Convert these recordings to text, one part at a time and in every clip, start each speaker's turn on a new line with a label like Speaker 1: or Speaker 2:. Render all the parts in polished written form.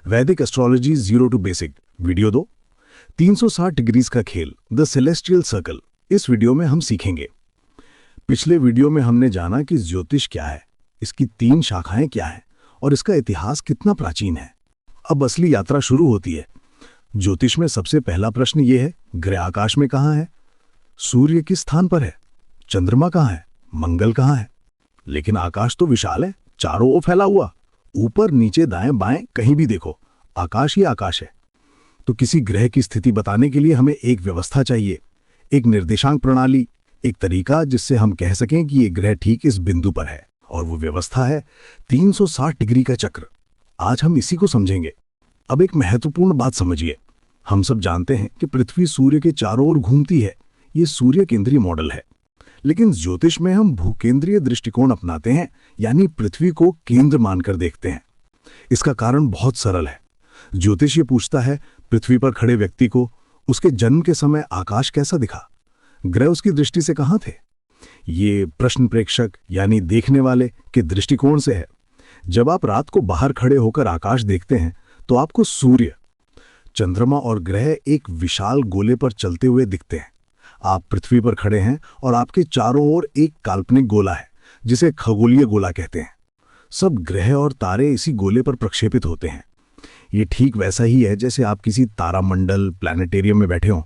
Speaker 1: वैदिक astrology zero to basic video 2, 360 degrees का खेल, द सेलेस्टियल सर्कल। इस वीडियो में हम सीखेंगे। पिछले वीडियो में हमने जाना कि ज्योतिष क्या है, इसकी 3 शाखाएं क्या हैं और इसका इतिहास कितना प्राचीन है। अब असली यात्रा शुरू होती है। ज्योतिष में सबसे पहला प्रश्न यह है, ग्रह आकाश में कहाँ है? सूर्य किस स्थान पर है? चंद्रमा कहाँ है? मंगल कहाँ है? लेकिन आकाश तो विशाल है, चारों ओर फैला हुआ। ऊपर नीचे दाएं बाएं कहीं भी देखो, आकाश ही आकाश है। तो किसी ग्रह की स्थिति बताने के लिए हमें एक व्यवस्था चाहिए, एक निर्देशांक प्रणाली, एक तरीका जिससे हम कह सकें कि ये ग्रह ठीक इस बिंदु पर है। और वो व्यवस्था है 360 डिग्री का चक्र। आज हम इसी को समझेंगे। अब एक महत्वपूर्ण बात समझिए। हम सब जानते हैं कि पृथ्वी सूर्य के चारों ओर घूमती है। ये सूर्य केंद्रीय मॉडल है। लेकिन ज्योतिष में हम भूकेंद्रीय दृष्टिकोण अपनाते हैं, यानी पृथ्वी को केंद्र मानकर देखते हैं। इसका कारण बहुत सरल है। ज्योतिष ये पूछता है, पृथ्वी पर खड़े व्यक्ति को उसके जन्म के समय आकाश कैसा दिखा? ग्रह उसकी दृष्टि से कहाँ थे? ये प्रश्न प्रेक्षक यानी देखने वाले के दृष्टिकोण से है। जब आप रात को बाहर खड़े होकर आकाश देखते हैं तो आपको सूर्य, चंद्रमा और ग्रह एक विशाल गोले पर चलते हुए दिखते हैं। आप पृथ्वी पर खड़े हैं और आपके चारों ओर एक काल्पनिक गोला है जिसे खगोलीय गोला कहते हैं। सब ग्रह और तारे इसी गोले पर प्रक्षेपित होते हैं। ये ठीक वैसा ही है जैसे आप किसी तारामंडल प्लैनेटेरियम में बैठे हों।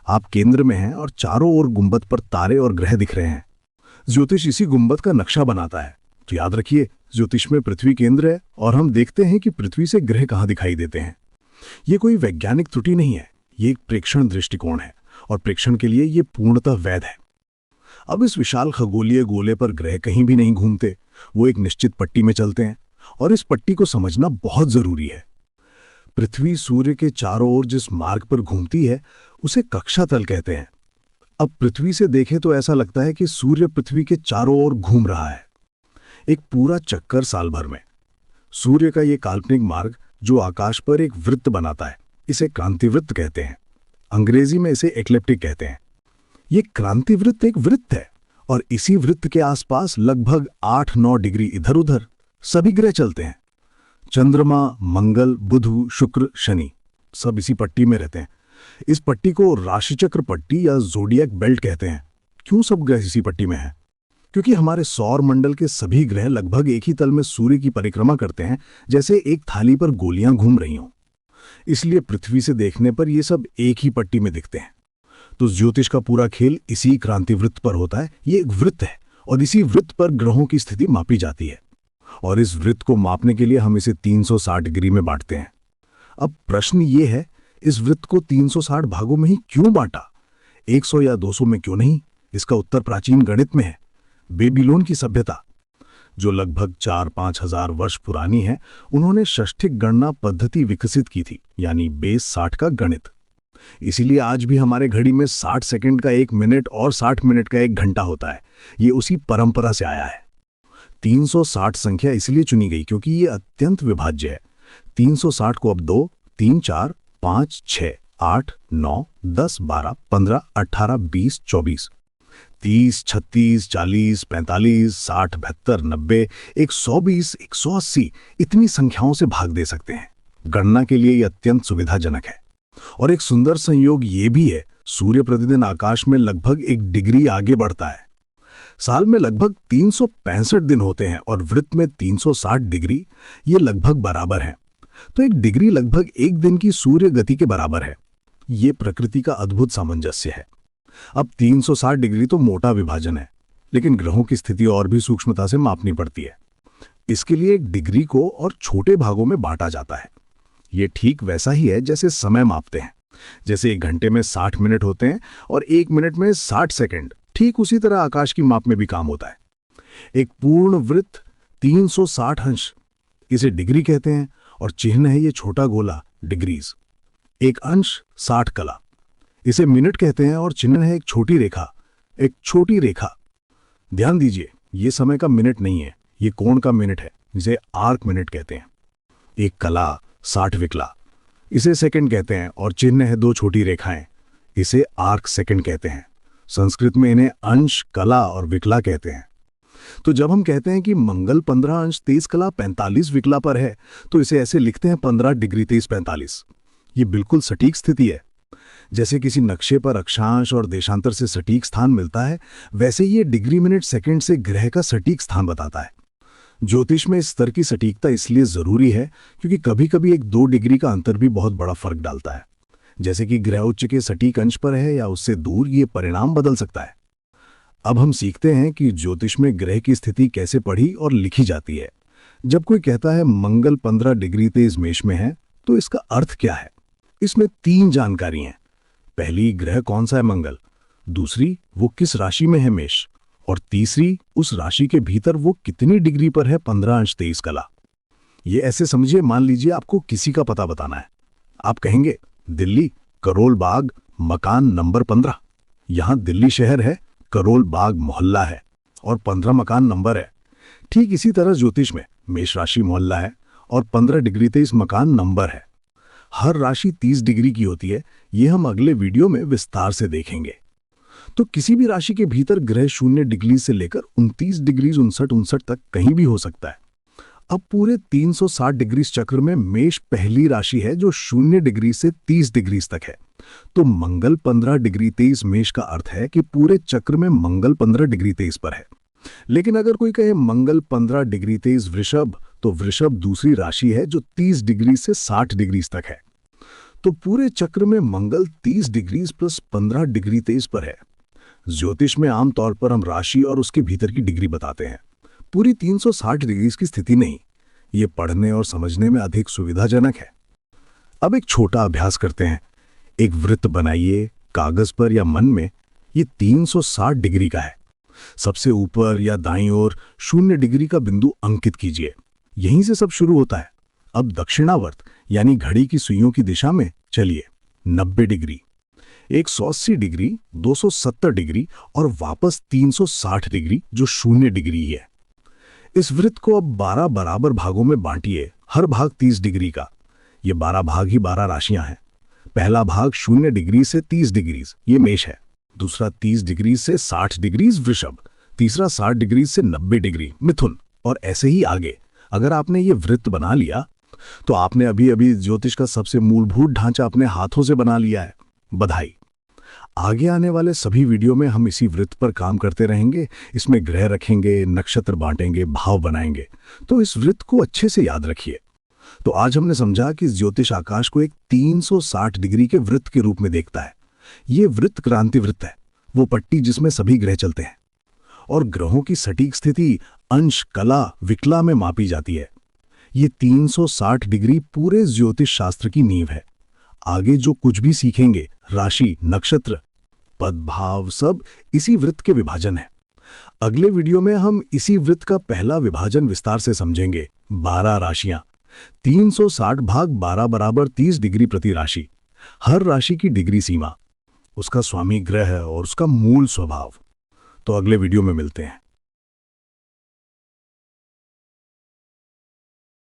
Speaker 1: आप केंद्र में हैं और चारों ओर गुंबद पर तारे और ग्रह दिख रहे हैं। ज्योतिष इसी गुंबद का नक्शा बनाता है। तो याद रखिए, ज्योतिष में पृथ्वी केंद्र है और हम देखते हैं कि पृथ्वी से ग्रह कहाँ दिखाई देते हैं। ये कोई वैज्ञानिक त्रुटि नहीं है, ये एक प्रेक्षण दृष्टिकोण है और प्रेक्षण के लिए ये पूर्णतः वैध है। अब इस विशाल खगोलीय गोले पर ग्रह कहीं भी नहीं घूमते, वो एक निश्चित पट्टी में चलते हैं और इस पट्टी को समझना बहुत जरूरी है। पृथ्वी सूर्य के चारों ओर जिस मार्ग पर घूमती है उसे कक्षा तल कहते हैं। अब पृथ्वी से देखें तो ऐसा लगता है कि सूर्य पृथ्वी के चारों ओर घूम रहा है, एक पूरा चक्कर साल भर में। सूर्य का ये काल्पनिक मार्ग जो आकाश पर एक वृत्त बनाता है, इसे क्रांतिवृत्त कहते हैं। अंग्रेजी में इसे एक्लिप्टिक कहते हैं। ये क्रांतिवृत्त एक वृत्त है और इसी वृत्त के आसपास लगभग 8-9 डिग्री इधर उधर सभी ग्रह चलते हैं। चंद्रमा, मंगल, बुध, शुक्र, शनि सब इसी पट्टी में रहते हैं। इस पट्टी को राशिचक्र पट्टी या ज़ोडिएक बेल्ट कहते हैं। क्यों सब ग्रह इसी पट्टी में हैं? क्योंकि हमारे सौर मंडल के सभी ग्रह लगभग एक ही तल में सूर्य की परिक्रमा करते हैं, जैसे एक थाली पर गोलियां घूम रही हों। इसलिए पृथ्वी से देखने पर ये सब एक ही पट्टी में दिखते हैं। तो ज्योतिष का पूरा खेल इसी क्रांतिवृत्त पर होता है। ये एक वृत्त है और इसी वृत्त पर ग्रहों की स्थिति मापी जाती है। और इस वृत्त को मापने के लिए हम इसे 360 डिग्री में बांटते हैं। अब प्रश्न ये है, इस वृत्त को 360 भागों में ही क्यों बांटा? 100 या 200 में क्यों नहीं? इसका उत्तर प्राचीन गणित में है। बेबीलोन की सभ्यता, जो लगभग 4-5 हजार वर्ष पुरानी है, उन्होंने षष्ठिक गणना पद्धति विकसित की थी, यानी बेस 60 का गणित। इसीलिए आज भी हमारे घड़ी में 60 सेकंड का 1 मिनट और 60 मिनट का 1 घंटा होता है। ये उसी परंपरा से आया है। 360 संख्या इसलिए चुनी गई क्योंकि ये अत्यंत विभाज्य है। 360 को अब 2, 3, 4, 5, 6, 8, 9, 10, 12, 15, 18, 20, 24, 30, 36, 40, 45, 60, 72, 90, 120, 180 इतनी संख्याओं से भाग दे सकते हैं। गणना के लिए यह अत्यंत सुविधाजनक है। और एक सुंदर संयोग ये भी है, सूर्य प्रतिदिन आकाश में लगभग 1 डिग्री आगे बढ़ता है। साल में लगभग 365 दिन होते हैं और वृत्त में 360 डिग्री, ये लगभग बराबर हैं। तो 1 डिग्री लगभग 1 दिन की सूर्य गति के बराबर है। ये प्रकृति का अद्भुत सामंजस्य है। अब 360 डिग्री तो मोटा विभाजन है, लेकिन ग्रहों की स्थिति और भी सूक्ष्मता से मापनी पड़ती है। इसके लिए 1 डिग्री को और छोटे भागों में बांटा जाता है। ये ठीक वैसा ही है जैसे समय मापते हैं। जैसे 1 घंटे में 60 मिनट होते हैं और 1 मिनट में 60 सेकंड, ठीक उसी तरह आकाश की माप में भी काम होता है। एक पूर्ण वृत्त 360 अंश, इसे डिग्री कहते हैं और चिन्ह है ये छोटा गोला, डिग्रीज। एक अंश 60 कला, इसे मिनट कहते हैं और चिन्ह है एक छोटी रेखा, एक छोटी रेखा। ध्यान दीजिए, ये समय का मिनट नहीं है, ये कोण का मिनट है, जिसे आर्क मिनट कहते हैं। एक कला 60 विकला, इसे सेकंड कहते हैं और चिन्ह है 2 छोटी रेखाएं, इसे आर्क सेकंड कहते हैं। संस्कृत में इन्हें अंश, कला और विकला कहते हैं। तो जब हम कहते हैं कि मंगल 15 अंश 23 कला 45 विकला पर है, तो इसे ऐसे लिखते हैं 15 डिग्री 23 45। ये बिल्कुल सटीक स्थिति है। जैसे किसी नक्शे पर अक्षांश और देशांतर से सटीक स्थान मिलता है, वैसे ये डिग्री मिनट सेकंड से ग्रह का सटीक स्थान बताता है। ज्योतिष में इस स्तर की सटीकता इसलिए जरूरी है क्योंकि कभी कभी 1-2 डिग्री का अंतर भी बहुत बड़ा फर्क डालता है। जैसे कि ग्रह उच्च के सटीक अंश पर है या उससे दूर, ये परिणाम बदल सकता है। अब हम सीखते हैं कि ज्योतिष में ग्रह की स्थिति कैसे पढ़ी और लिखी जाती है। जब कोई कहता है मंगल 15 डिग्री 23 मेष में है, तो इसका अर्थ क्या है? इसमें 3 जानकारी हैं। पहली, ग्रह कौन सा है मंगल। दूसरी, वो किस राशि में है मेष। और तीसरी, उस राशि के भीतर वो कितनी डिग्री पर है 15 अंश 23 कला। ये ऐसे समझिए, मान लीजिए आपको किसी का पता बताना है। आप कहेंगे दिल्ली, करोल बाग, मकान नंबर 15। यहां दिल्ली शहर है, करोल बाग मोहल्ला है और 15 मकान नंबर है। ठीक इसी तरह ज्योतिष में मेष राशि मोहल्ला है और 15 डिग्री 23 मकान नंबर है। हर राशि 30 डिग्री की होती है। ये हम अगले वीडियो में विस्तार से देखेंगे। तो किसी भी राशि के भीतर ग्रह 0 डिग्री से लेकर 29 डिग्री 59 तक कहीं भी हो सकता है। अब पूरे 360 डिग्री चक्र में मेष पहली राशि है जो 0 डिग्री से 30 डिग्री तक है। तो मंगल 15 डिग्री 23 मेष का अर्थ है कि पूरे चक्र में मंगल 15 डिग्री 23 पर है। लेकिन अगर कोई कहे मंगल 15 डिग्री 23 वृषभ, तो वृषभ दूसरी राशि है जो 30 डिग्री से 60 डिग्री तक है। तो पूरे चक्र में मंगल 30 डिग्री प्लस 15 डिग्री 23 पर है। ज्योतिष में आमतौर पर हम राशि और उसके भीतर की डिग्री बताते हैं, पूरी 360 डिग्री की स्थिति नहीं। ये पढ़ने और समझने में अधिक सुविधाजनक है। अब एक छोटा अभ्यास करते हैं। एक वृत्त बनाइए कागज पर या मन में। ये 360 डिग्री का है। सबसे ऊपर या दाईं ओर 0 डिग्री का बिंदु अंकित कीजिए। यहीं से सब शुरू होता है। अब दक्षिणावर्त यानी घड़ी की सुइयों की दिशा में चलिए। 90 डिग्री, 180 डिग्री, 270 डिग्री और वापस 360 डिग्री जो 0 डिग्री है। इस वृत्त को अब 12 बराबर भागों में बांटिए, हर भाग 30 डिग्री का। ये 12 भाग ही 12 राशियां हैं। पहला भाग 0 डिग्री से 30 डिग्री, ये मेष है। दूसरा 30 डिग्री से 60 डिग्री वृषभ। तीसरा 60 डिग्री से 90 डिग्री मिथुन, और ऐसे ही आगे। अगर आपने ये वृत्त बना लिया तो आपने अभी अभी ज्योतिष का सबसे मूलभूत ढांचा अपने हाथों से बना लिया है। बधाई। आगे आने वाले सभी वीडियो में हम इसी वृत्त पर काम करते रहेंगे। इसमें ग्रह रखेंगे, नक्षत्र बांटेंगे, भाव बनाएंगे। तो इस वृत्त को अच्छे से याद रखिए। तो आज हमने समझा कि ज्योतिष आकाश को एक 360 डिग्री के वृत्त के रूप में देखता है। ये वृत्त क्रांति वृत्त है, वो पट्टी जिसमें सभी ग्रह चलते हैं और ग्रहों की सटीक स्थिति अंश, कला, विकला में मापी जाती है। ये 360 डिग्री पूरे ज्योतिष शास्त्र की नींव है। आगे जो कुछ भी सीखेंगे, राशि, नक्षत्र, पद, भाव, सब इसी वृत्त के विभाजन है। अगले वीडियो में हम इसी वृत्त का पहला विभाजन विस्तार से समझेंगे। 12 राशियां, 360 भाग 12 बराबर 30 डिग्री प्रति राशि। हर राशि की डिग्री सीमा, उसका स्वामी ग्रह और उसका मूल स्वभाव। तो अगले वीडियो में मिलते हैं।